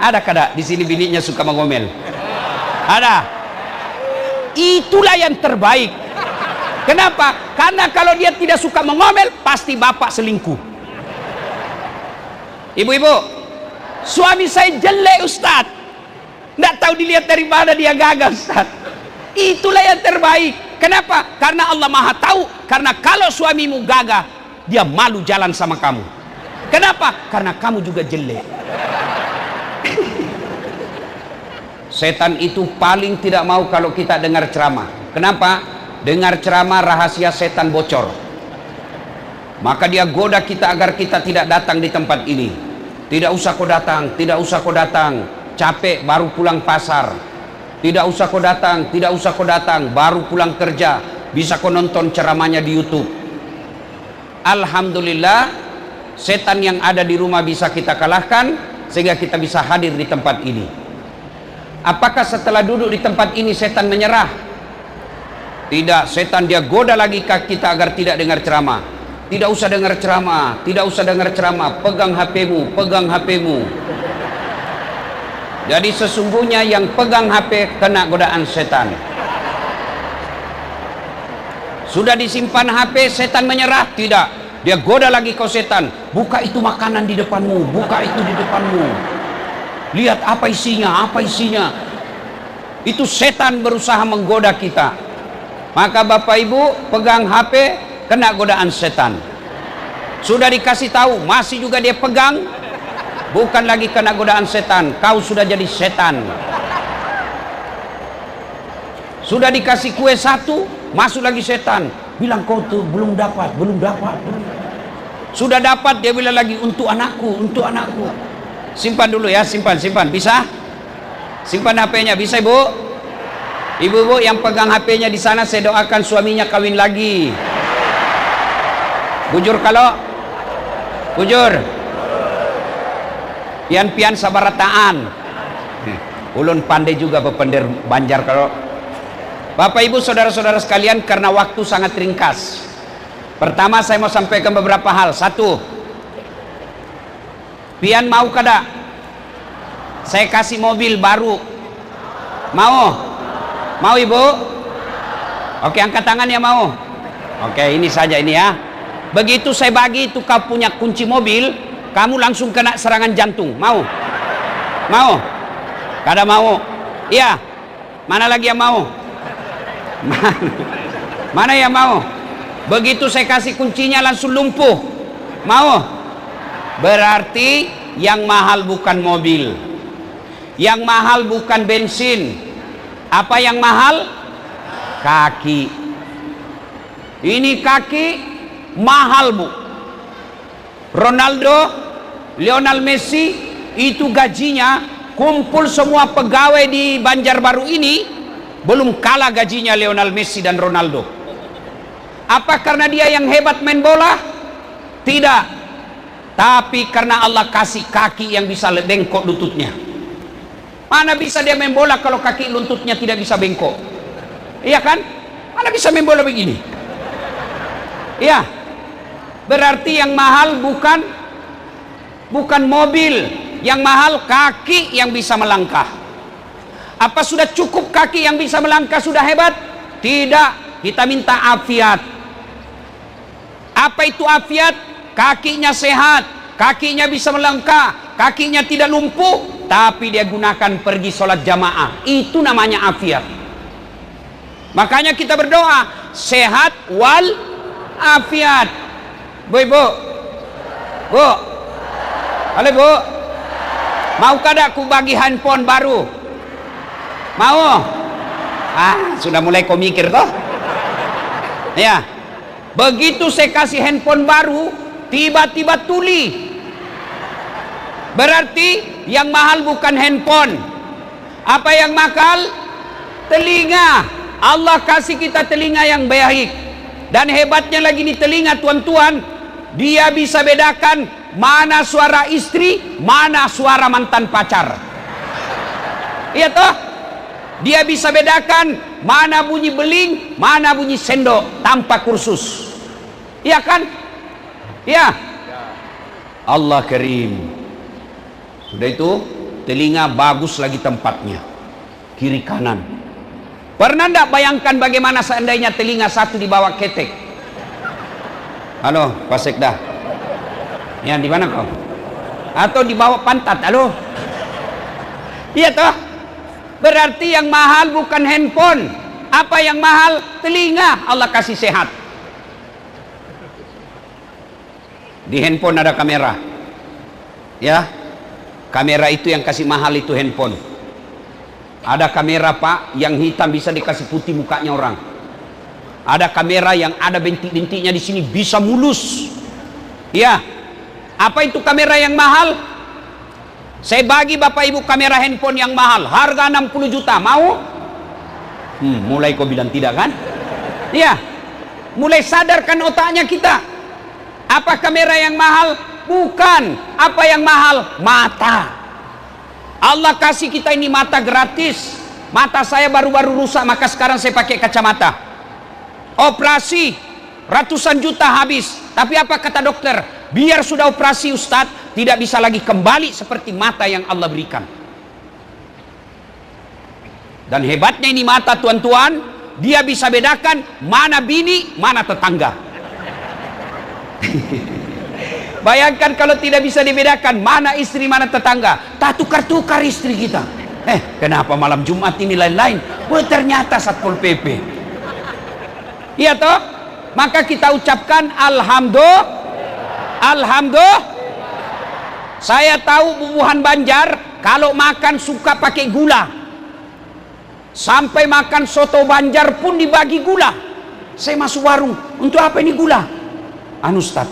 Ada kada di sini bininya suka mengomel? Ada. Itulah yang terbaik. Kenapa? Karena kalau dia tidak suka mengomel, pasti bapak selingkuh. Ibu-ibu, suami saya jelek Ustaz. Nggak tahu dilihat dari mana dia gagal Ustaz. Itulah yang terbaik. Kenapa? Karena Allah Maha tahu. Karena kalau suamimu gagah, dia malu jalan sama kamu. Kenapa? Karena kamu juga jelek. Setan itu paling tidak mau kalau kita dengar ceramah. Kenapa? Dengar ceramah rahasia setan bocor. Maka dia goda kita agar kita tidak datang di tempat ini. Tidak usah kau datang, tidak usah kau datang. Capek baru pulang pasar. Tidak usah kau datang, tidak usah kau datang, baru pulang kerja. Bisa kau nonton ceramahnya di YouTube. Alhamdulillah, setan yang ada di rumah bisa kita kalahkan sehingga kita bisa hadir di tempat ini. Apakah setelah duduk di tempat ini setan menyerah? Tidak, setan dia goda lagi kita agar tidak dengar ceramah. Tidak usah dengar ceramah, tidak usah dengar ceramah, pegang HP-mu, pegang HP-mu. Jadi sesungguhnya yang pegang HP kena godaan setan. Sudah disimpan HP, setan menyerah? Tidak. Dia goda lagi kau setan. Buka itu makanan di depanmu, buka itu di depanmu. Lihat apa isinya, apa isinya. Itu setan berusaha menggoda kita. Maka Bapak Ibu pegang HP, kena godaan setan. Sudah dikasih tahu, masih juga dia pegang. Bukan lagi kena godaan setan, kau sudah jadi setan. Sudah dikasih kue satu, masuk lagi setan. Bilang kau tuh belum dapat, belum dapat. Sudah dapat, dia bilang lagi untuk anakku, untuk anakku. Simpan dulu ya, simpan. Bisa? Simpan HP-nya, bisa Ibu? Ibu-ibu yang pegang HP-nya di sana, saya doakan suaminya kawin lagi. Bujur kalau? Bujur. Pian-pian sabarataan. Ulun pandai juga pepender Banjar kalau. Bapak Ibu saudara-saudara sekalian, karena waktu sangat ringkas. Pertama saya mau sampaikan beberapa hal. Satu, pian mau kada saya kasih mobil baru? Mau? Mau Ibu? Oke, angkat tangan ya mau. Oke, ini saja ini ya. Begitu saya bagi itu kau punya kunci mobil, kamu langsung kena serangan jantung. Mau? Mau? Kada mau? Iya. Mana lagi yang mau? Mana yang mau? Begitu saya kasih kuncinya langsung lumpuh. Mau? Berarti yang mahal bukan mobil, yang mahal bukan bensin. Apa yang mahal? Kaki. Ini kaki mahal Bu. Ronaldo, Lionel Messi itu gajinya kumpul semua pegawai di Banjarbaru ini belum kalah gajinya Lionel Messi dan Ronaldo. Apa karena dia yang hebat main bola? Tidak. Tapi karena Allah kasih kaki yang bisa bengkok lututnya. Mana bisa dia main bola kalau kaki lututnya tidak bisa bengkok? Iya kan? Mana bisa main bola begini? Iya. Berarti yang mahal bukan mobil, yang mahal kaki yang bisa melangkah. Apa sudah cukup kaki yang bisa melangkah sudah hebat? Tidak. Kita minta afiat. Apa itu afiat? Kakinya sehat, kakinya bisa melangkah, kakinya tidak lumpuh, tapi dia gunakan pergi sholat jamaah. Itu namanya afiat. Makanya kita berdoa sehat wal afiat. Bu, Ibu, Bu, halo Bu, mau kada aku bagi handphone baru? Mau? Sudah mulai kau mikir toh? Ya, begitu saya kasih handphone baru, tiba-tiba tuli. Berarti yang mahal bukan handphone. Apa yang mahal? Telinga. Allah kasih kita telinga yang baik. Dan hebatnya lagi di telinga tuan-tuan, dia bisa bedakan mana suara istri, mana suara mantan pacar. Iya toh? Dia bisa bedakan mana bunyi beling, mana bunyi sendok tanpa kursus. Iya kan? Iya. Allah Karim. Sudah itu telinga bagus lagi tempatnya, kiri kanan. Pernah ndak bayangkan bagaimana seandainya telinga satu dibawa ketek? Halo Pak Sekda, ya di mana kau? Atau dibawa pantat? Halo, iya toh? Berarti yang mahal bukan handphone. Apa yang mahal? Telinga. Allah kasih sehat. Di handphone ada kamera, ya, kamera itu yang kasih mahal itu handphone. Ada kamera Pak yang hitam bisa dikasih putih mukanya orang. Ada kamera yang ada bintik-bintiknya di sini bisa mulus, ya. Apa itu kamera yang mahal? Saya bagi Bapak Ibu kamera handphone yang mahal, harga 60 juta, mau? Mulai kau bilang tidak kan? Ya, mulai sadarkan otaknya kita. Apa kamera yang mahal? Bukan. Apa yang mahal? Mata. Allah kasih kita ini mata gratis. Mata saya baru-baru rusak, maka sekarang saya pakai kacamata. Operasi ratusan juta habis. Tapi apa kata dokter? Biar sudah operasi Ustadz, tidak bisa lagi kembali seperti mata yang Allah berikan. Dan hebatnya ini mata tuan-tuan, dia bisa bedakan mana bini, mana tetangga. Bayangkan kalau tidak bisa dibedakan mana istri mana tetangga, tak tukar-tukar istri kita. Kenapa malam Jumat ini lain-lain? Oh, ternyata Satpol PP. Iya toh? Maka kita ucapkan alhamdulillah. Alhamdulillah. Saya tahu bubuhan Banjar kalau makan suka pakai gula. Sampai makan soto Banjar pun dibagi gula. Saya masuk warung, untuk apa ini gula? Ustaz,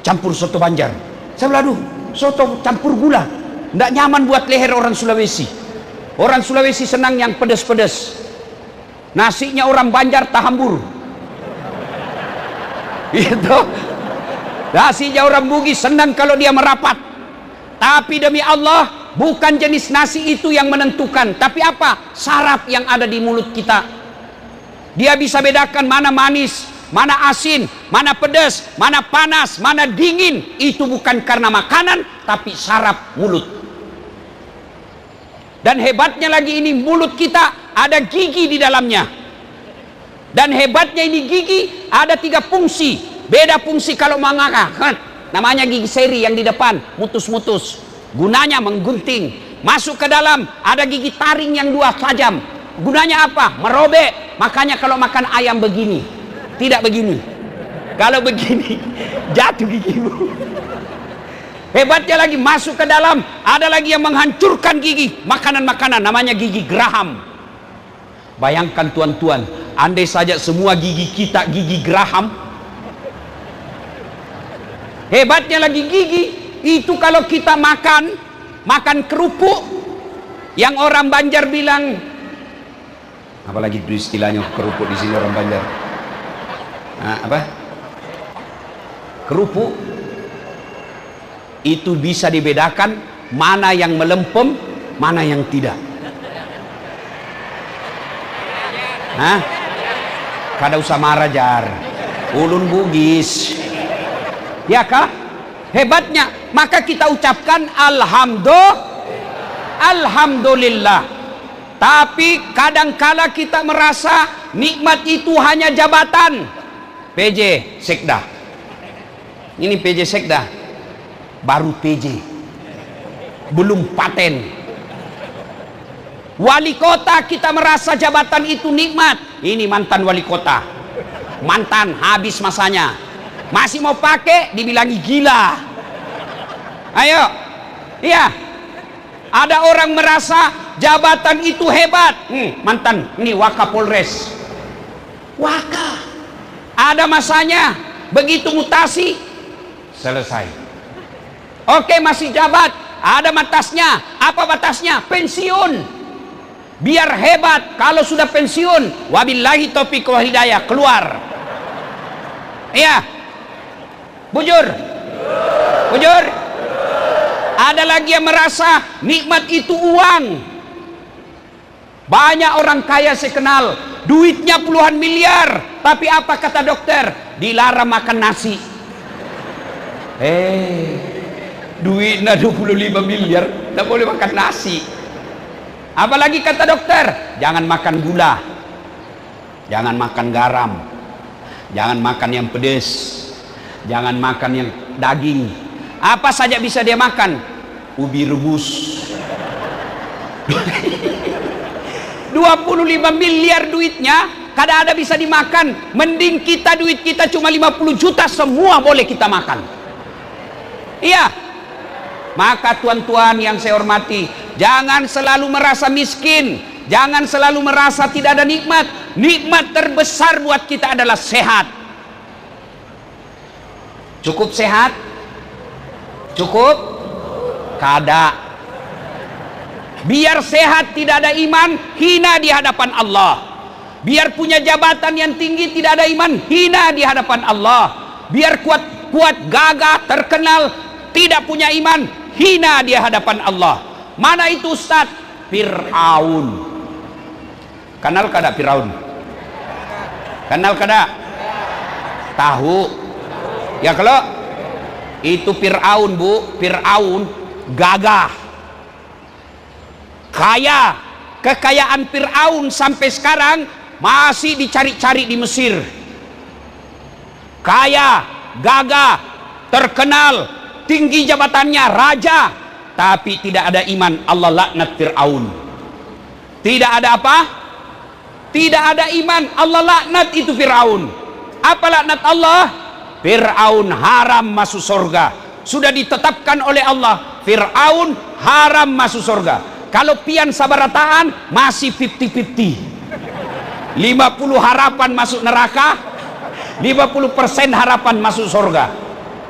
campur soto Banjar. Saya bilang, aduh, soto campur gula nggak nyaman buat leher orang Sulawesi. Orang Sulawesi senang yang pedas-pedas. Nasinya orang Banjar tahambur. Itu nasinya orang Bugis senang kalau dia merapat. Tapi demi Allah, bukan jenis nasi itu yang menentukan, tapi apa? Saraf yang ada di mulut kita. Dia bisa bedakan mana manis, mana asin, mana pedas, mana panas, mana dingin. Itu bukan karena makanan, tapi saraf mulut. Dan hebatnya lagi ini mulut kita ada gigi di dalamnya. Dan hebatnya ini gigi ada 3 fungsi. Beda fungsi kalau mengangkat. Namanya gigi seri yang di depan, mutus-mutus. Gunanya menggunting. Masuk ke dalam ada gigi taring yang 2 tajam. Gunanya apa? Merobek. Makanya kalau makan ayam begini, tidak begini. Kalau begini jatuh gigimu. Hebatnya lagi masuk ke dalam ada lagi yang menghancurkan gigi, makanan-makanan, namanya gigi geraham. Bayangkan tuan-tuan, andai saja semua gigi kita gigi geraham. Hebatnya lagi gigi itu kalau kita makan kerupuk yang orang Banjar bilang, apalagi itu istilahnya kerupuk di sini orang Banjar. Apa? Kerupuk itu bisa dibedakan mana yang melempem, mana yang tidak. Kada usah marah jar, ulun Bugis. Ya kah? Hebatnya, maka kita ucapkan alhamdulillah. Tapi kadangkala kita merasa nikmat itu hanya jabatan. PJ Sekda. Ini PJ Sekda. Baru PJ. Belum paten. Wali kota kita merasa jabatan itu nikmat. Ini mantan wali kota. Mantan, habis masanya. Masih mau pakai, dibilangi gila. Ayo. Iya. Ada orang merasa jabatan itu hebat. Mantan, ini Wakapolres. Waka. Ada masanya. Begitu mutasi, selesai. Oke, masih jabat. Ada batasnya. Apa batasnya? Pensiun. Biar hebat. Kalau sudah pensiun, wabillahi taufiq wal hidayah, keluar. Iya. Bujur. Bujur. Ada lagi yang merasa nikmat itu uang. Banyak orang kaya saya kenal, duitnya puluhan miliar, tapi apa kata dokter? Dilarang makan nasi. duitnya 25 miliar, tidak boleh makan nasi. Apalagi kata dokter, jangan makan gula, jangan makan garam, jangan makan yang pedas, jangan makan yang daging. Apa saja bisa dia makan? Ubi rebus. 25 miliar duitnya, kada ada bisa dimakan. Mending kita, duit kita cuma 50 juta, semua boleh kita makan. Iya. Maka tuan-tuan yang saya hormati, jangan selalu merasa miskin, jangan selalu merasa tidak ada nikmat. Nikmat terbesar buat kita adalah sehat. Cukup sehat? Cukup? Kada. Biar sehat tidak ada iman, hina di hadapan Allah. Biar punya jabatan yang tinggi, tidak ada iman, hina di hadapan Allah. Biar kuat gagah, terkenal, tidak punya iman, hina di hadapan Allah. Mana itu Ustaz? Fir'aun. Kenal kada Fir'aun? Kenal kada? Tahu? Ya kalau itu Fir'aun, Bu, Fir'aun gagah, kaya. Kekayaan Fir'aun sampai sekarang masih dicari-cari di Mesir. Kaya, gagah, terkenal, tinggi jabatannya, raja, tapi tidak ada iman. Allah laknat Fir'aun. Tidak ada apa? Tidak ada iman. Allah laknat itu Fir'aun. Apa laknat Allah? Fir'aun haram masuk surga. Sudah ditetapkan oleh Allah, Fir'aun haram masuk surga. Kalau pian sabarataan masih 50-50. 50 harapan masuk neraka, 50% harapan masuk surga.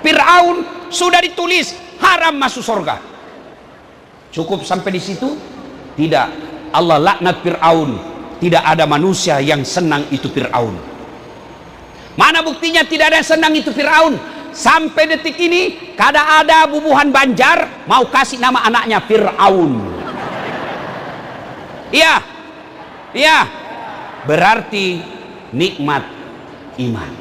Fir'aun sudah ditulis haram masuk surga. Cukup sampai di situ? Tidak. Allah laknat Fir'aun. Tidak ada manusia yang senang itu Fir'aun. Mana buktinya tidak ada yang senang itu Fir'aun? Sampai detik ini kada ada bubuhan Banjar mau kasih nama anaknya Fir'aun. Iya, iya, berarti nikmat iman.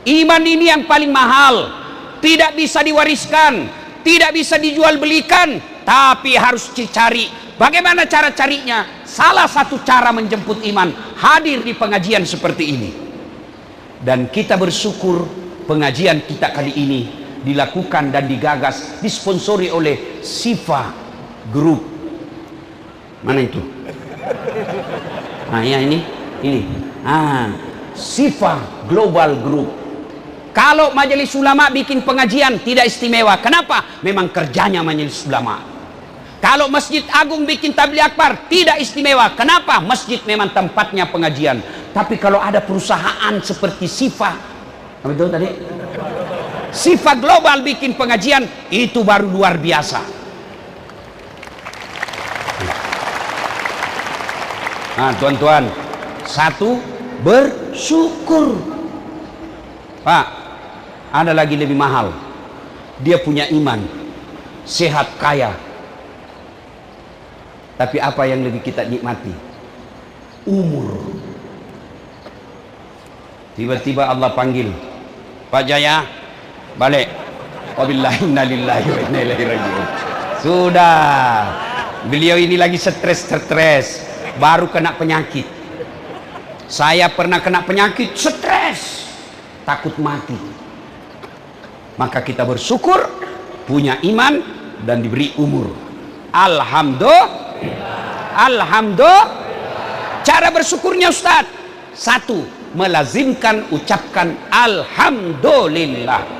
Iman ini yang paling mahal, tidak bisa diwariskan, tidak bisa dijual belikan, tapi harus dicari. Bagaimana cara carinya? Salah satu cara menjemput iman, hadir di pengajian seperti ini. Dan kita bersyukur pengajian kita kali ini dilakukan dan digagas, disponsori oleh Sifa Group. Mana itu? Nah ya ini. Sifa Global Group. Kalau majelis ulama bikin pengajian tidak istimewa. Kenapa? Memang kerjanya majelis ulama. Kalau Masjid Agung bikin tabligh akbar tidak istimewa. Kenapa? Masjid memang tempatnya pengajian. Tapi kalau ada perusahaan seperti Sifa, apa itu tadi? Sifa Global bikin pengajian, itu baru luar biasa. Nah, tuan-tuan, satu, bersyukur. Pak, ada lagi lebih mahal. Dia punya iman, sehat, kaya. Tapi apa yang lebih kita nikmati? Umur. Tiba-tiba Allah panggil, Pak Jaya, balik. Wabillahi inna lillahi wa inna ilaihi raji'un. Sudah. Beliau ini lagi stres. Baru kena penyakit. Saya pernah kena penyakit, stres, takut mati. Maka kita bersyukur, punya iman dan diberi umur. Alhamdulillah. Cara bersyukurnya Ustaz, satu, melazimkan ucapkan alhamdulillah.